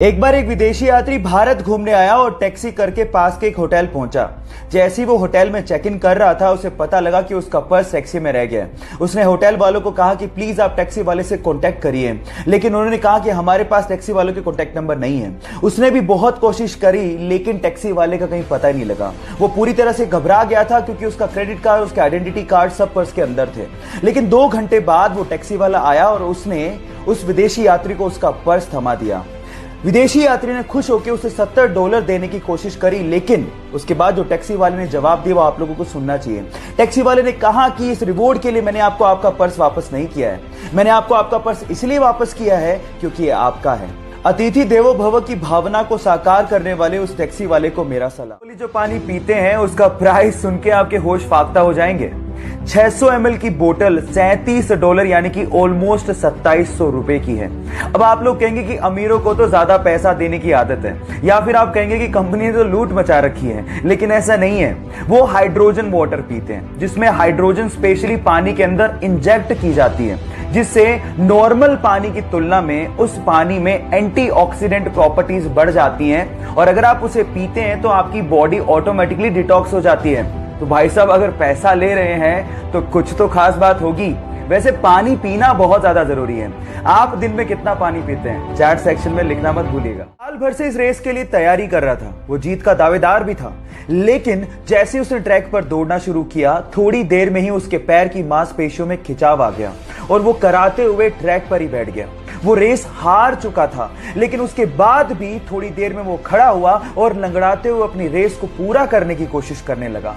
एक बार एक विदेशी यात्री भारत घूमने आया और टैक्सी करके पास के एक होटल पहुंचा। जैसे ही वो होटल में चेक इन कर रहा था, उसे पता लगा कि उसका पर्स टैक्सी में रह गया। उसने होटल वालों को कहा कि प्लीज आप टैक्सी वाले से कांटेक्ट करिए, लेकिन उन्होंने कहा कि हमारे पास टैक्सी वालों के कांटेक्ट नंबर नहीं है। उसने भी बहुत कोशिश करी, लेकिन टैक्सी वाले का कहीं पता ही नहीं लगा। वो पूरी तरह से घबरा गया था क्योंकि उसका क्रेडिट कार्ड, उसके आइडेंटिटी कार्ड सब पर्स के अंदर थे। लेकिन 2 घंटे बाद वो टैक्सी वाला आया और उसने उस विदेशी यात्री को उसका पर्स थमा दिया। विदेशी यात्री ने खुश होकर उसे $70 देने की कोशिश करी, लेकिन उसके बाद जो टैक्सी वाले ने जवाब दिया वो आप लोगों को सुनना चाहिए। टैक्सी वाले ने कहा कि इस रिवॉर्ड के लिए मैंने आपको आपका पर्स वापस नहीं किया है। मैंने आपको आपका पर्स इसलिए वापस किया है क्योंकि ये आपका है। अतिथि देवो भव की भावना को साकार करने वाले उस टैक्सी वाले को मेरा सलाम। जो पानी पीते हैं उसका प्राइस सुन के आपके होश फाख्ता हो जाएंगे। 600 ml की बोतल $37 यानी कि ऑलमोस्ट 2700 रुपए की है। अब आप लोग कहेंगे कि अमीरों को तो ज्यादा पैसा देने की आदत है, या फिर आप कहेंगे कि कंपनी ने तो लूट मचा रखी है, लेकिन ऐसा नहीं है। वो हाइड्रोजन वाटर पीते हैं, जिसमें हाइड्रोजन स्पेशली पानी के अंदर इंजेक्ट की जाती है, जिससे नॉर्मल पानी की तुलना में उस पानी में एंटीऑक्सीडेंट प्रॉपर्टीज बढ़ जाती हैं, और अगर आप उसे पीते हैं तो आपकी बॉडी ऑटोमेटिकली डिटॉक्स हो जाती है। तो भाई साहब, अगर पैसा ले रहे हैं तो कुछ तो खास बात होगी। वैसे पानी पीना बहुत ज्यादा जरूरी है। आप दिन में कितना पानी पीते हैं, चैट सेक्शन में लिखना मत भूलिएगा। साल भर से इस रेस के लिए तैयारी कर रहा था, वो जीत का दावेदार भी था, लेकिन जैसे उसने ट्रैक पर दौड़ना शुरू किया, थोड़ी देर में ही उसके पैर की मांसपेशियों में खिंचाव आ गया और वो कराते हुए ट्रैक पर ही बैठ गया। वो रेस हार चुका था, लेकिन उसके बाद भी थोड़ी देर में वो खड़ा हुआ और लंगड़ाते हुए अपनी रेस को पूरा करने की कोशिश करने लगा।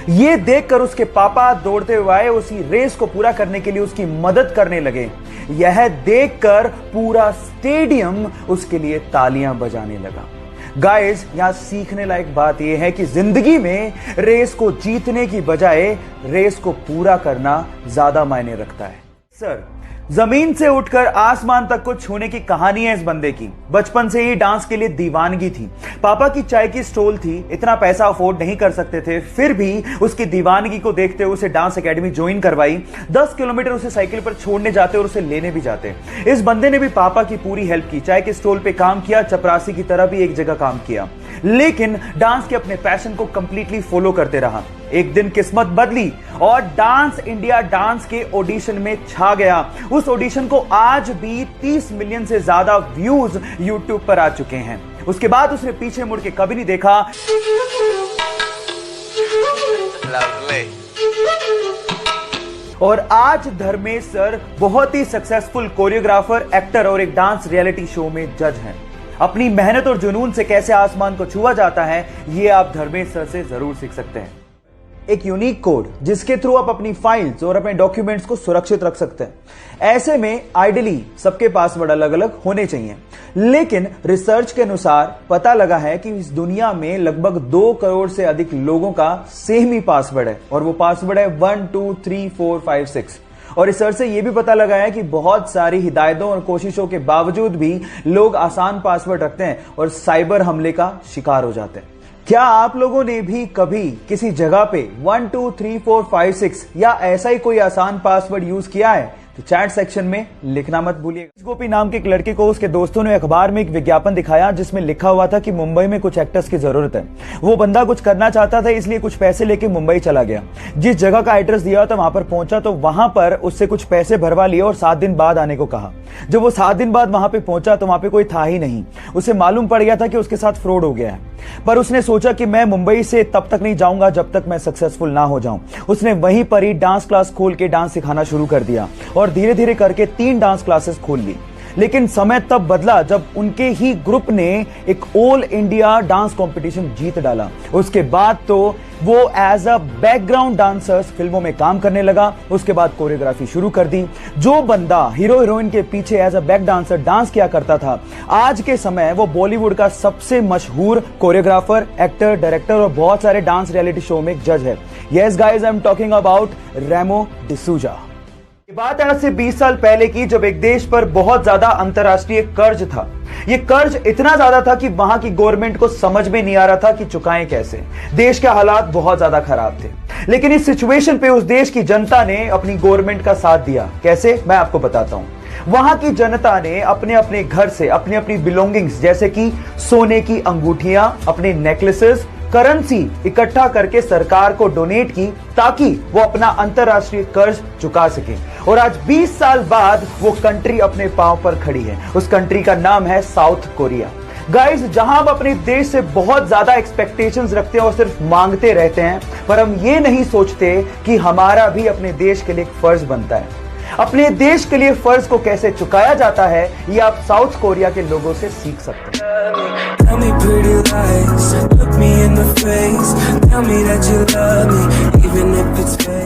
ये देखकर उसके पापा दौड़ते हुए आए, उसी रेस को पूरा करने के लिए उसकी मदद करने लगे। यह देखकर पूरा स्टेडियम उसके लिए तालियां बजाने लगा। गाइस, यहां सीखने लायक बात यह है कि जिंदगी में रेस को जीतने की बजाय रेस को पूरा करना ज्यादा मायने रखता है। सर, जमीन से उठकर आसमान तक को छूने की कहानी है इस बंदे की। बचपन से ही डांस के लिए दीवानगी थी। पापा की चाय की स्टॉल थी, इतना पैसा अफोर्ड नहीं कर सकते थे, फिर भी उसकी दीवानगी को देखते हुए उसे डांस एकेडमी ज्वाइन करवाई। 10 किलोमीटर उसे साइकिल पर छोड़ने जाते और उसे लेने भी जाते। इस बंदे ने भी पापा की पूरी हेल्प की, चाय के स्टॉल पे काम किया, चपरासी की तरह भी एक जगह काम किया, लेकिन डांस के अपने पैशन को कंप्लीटली फॉलो करते रहा। एक दिन किस्मत बदली और डांस इंडिया डांस के ऑडिशन में छा गया। उस ऑडिशन को आज भी 30 मिलियन से ज्यादा व्यूज यूट्यूब पर आ चुके हैं। उसके बाद उसने पीछे मुड़ के कभी नहीं देखा। और आज धर्मेश सर बहुत ही सक्सेसफुल कोरियोग्राफर, एक्टर और एक डांस रियलिटी शो में जज हैं। अपनी मेहनत और जुनून से कैसे आसमान को छुआ जाता है, ये आप धर्मेश सर से जरूर सीख सकते हैं। एक यूनिक कोड जिसके थ्रू आप अपनी फाइल्स और अपने डॉक्यूमेंट्स को सुरक्षित रख सकते हैं। ऐसे में आइडियली सबके पासवर्ड अलग अलग होने चाहिए, लेकिन रिसर्च के अनुसार पता लगा है कि इस दुनिया में लगभग 2 करोड़ से अधिक लोगों का सेम ही पासवर्ड है, और वो पासवर्ड है 1 2 3 4 5 6। और रिसर्च से यह भी पता लगा है कि बहुत सारी हिदायतों और कोशिशों के बावजूद भी लोग आसान पासवर्ड रखते हैं और साइबर हमले का शिकार हो जाते हैं। क्या आप लोगों ने भी कभी किसी जगह पे 1 2 3 4 5 6 या ऐसा ही कोई आसान पासवर्ड यूज किया है? तो चैट सेक्शन में लिखना मत भूलिएगा। गोपी नाम के एक लड़के को उसके दोस्तों ने अखबार में एक विज्ञापन दिखाया जिसमें लिखा हुआ था कि मुंबई में कुछ एक्टर्स की जरूरत है। वो बंदा कुछ करना चाहता था, इसलिए कुछ पैसे लेके मुंबई चला गया। जिस जगह का एड्रेस दिया था वहां पर पहुंचा तो वहां पर उससे कुछ पैसे भरवा लिए और 7 दिन बाद आने को कहा। जब वो 7 दिन बाद वहां पे पहुंचा तो वहां पे कोई था ही नहीं। उसे मालूम पड़ गया था कि उसके साथ फ्रॉड हो गया है, पर उसने सोचा कि मैं मुंबई से तब तक नहीं जाऊंगा जब तक मैं सक्सेसफुल ना हो जाऊं। उसने वहीं पर ही डांस क्लास खोल के डांस सिखाना शुरू कर दिया और धीरे धीरे करके 3 डांस क्लासेस खोल ली। लेकिन समय तब बदला जब उनके ही ग्रुप ने एक ऑल इंडिया डांस कंपटीशन जीत डाला। उसके बाद तो वो एज अ बैकग्राउंड डांसर्स फिल्मों में काम करने लगा। उसके बाद कोरियोग्राफी शुरू कर दी। जो बंदा हीरो हीरोइन के पीछे as a back dancer dance किया करता था, आज के समय वो बॉलीवुड का सबसे मशहूर कोरियोग्राफर, एक्टर, डायरेक्टर और बहुत सारे डांस रियलिटी शो में जज है। Yes guys, I am talking about Remo D'Souza. ये बात आज से 20 साल पहले की, जब एक देश पर बहुत ज्यादा अंतरराष्ट्रीय कर्ज था। ये कर्ज इतना ज्यादा था कि वहां की गवर्नमेंट को समझ में नहीं आ रहा था कि चुकाएं कैसे। देश के हालात बहुत ज्यादा खराब थे, लेकिन इस सिचुएशन पे उस देश की जनता ने अपनी गवर्नमेंट का साथ दिया। कैसे, मैं आपको बताता हूं। वहां की जनता ने अपने अपने घर से अपनी अपनी बिलोंगिंग्स जैसे कि सोने की अंगूठियां, अपने नेकलेसेस, करेंसी इकट्ठा करके सरकार को डोनेट की ताकि वो अपना अंतरराष्ट्रीय कर्ज चुका सके। और आज 20 साल बाद वो कंट्री अपने पांव पर खड़ी है। उस कंट्री का नाम है साउथ कोरिया। गाइस, जहां हम अपने देश से बहुत ज्यादा एक्सपेक्टेशंस रखते हैं और सिर्फ मांगते रहते हैं, पर हम ये नहीं सोचते कि हमारा भी अपने देश के लिए एक फर्ज बनता है। अपने देश के लिए फर्ज को कैसे चुकाया जाता है, ये आप साउथ कोरिया के लोगों से सीख सकते हैं। Tell me pretty lies, look me in the face, tell me that you love me, even if it's fake.